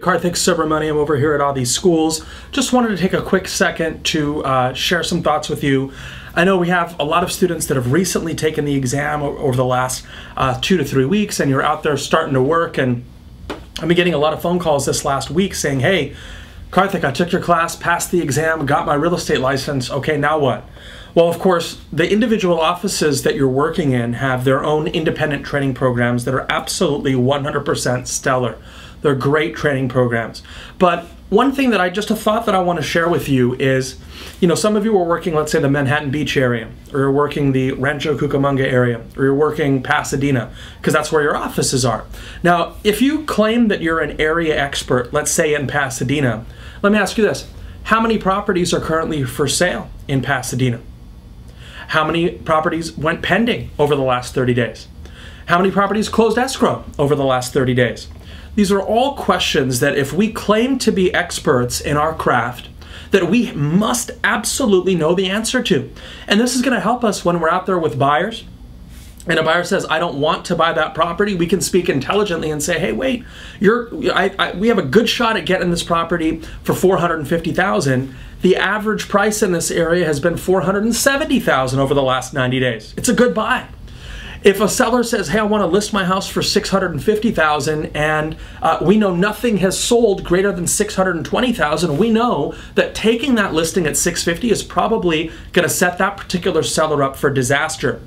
Kartik, Subramaniam over here at all these schools. Just wanted to take a quick second to share some thoughts with you. I know we have a lot of students that have recently taken the exam over the last 2 to 3 weeks, and you're out there starting to work, and I've been getting a lot of phone calls this last week saying, hey, Kartik, I took your class, passed the exam, got my real estate license, okay, now what? Well, of course, the individual offices that you're working in have their own independent training programs that are absolutely 100% stellar. They're great training programs. But one thing that a thought that I want to share with you is, some of you are working, let's say, the Manhattan Beach area, or you're working the Rancho Cucamonga area, or you're working Pasadena, because that's where your offices are. Now, if you claim that you're an area expert, let's say in Pasadena, let me ask you this. How many properties are currently for sale in Pasadena? How many properties went pending over the last 30 days? How many properties closed escrow over the last 30 days? These are all questions that if we claim to be experts in our craft, that we must absolutely know the answer to. And this is going to help us when we're out there with buyers. And a buyer says, I don't want to buy that property. We can speak intelligently and say, hey, wait, we have a good shot at getting this property for $450,000. The average price in this area has been $470,000 over the last 90 days. It's a good buy. If a seller says, hey, I want to list my house for $650,000 and we know nothing has sold greater than $620,000, we know that taking that listing at $650,000 is probably going to set that particular seller up for disaster.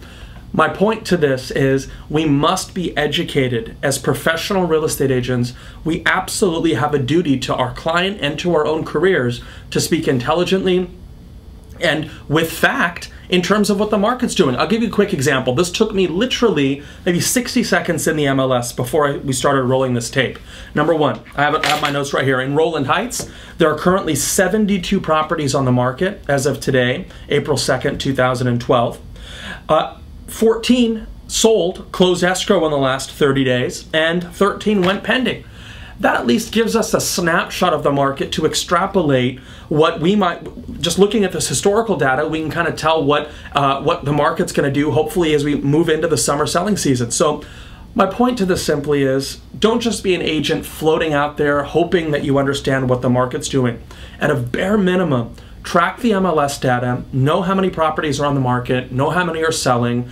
My point to this is we must be educated as professional real estate agents. We absolutely have a duty to our client and to our own careers to speak intelligently and with fact in terms of what the market's doing. I'll give you a quick example. This took me literally maybe 60 seconds in the MLS before we started rolling this tape. Number one, I have my notes right here. In Rowland Heights, there are currently 72 properties on the market as of today, April 2nd, 2012. 14 sold, closed escrow in the last 30 days, and 13 went pending. That at least gives us a snapshot of the market to extrapolate what we might, just looking at this historical data, we can kind of tell what the market's going to do, hopefully, as we move into the summer selling season. So my point to this simply is, don't just be an agent floating out there hoping that you understand what the market's doing. At a bare minimum, track the MLS data, know how many properties are on the market, know how many are selling,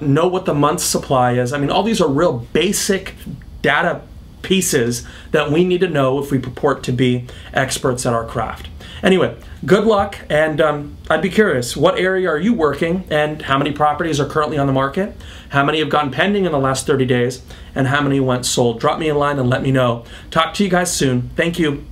know what the month's supply is. I mean, all these are real basic data pieces that we need to know if we purport to be experts at our craft. Anyway, good luck, and I'd be curious, what area are you working and how many properties are currently on the market? How many have gone pending in the last 30 days? And how many went sold? Drop me a line and let me know. Talk to you guys soon. Thank you.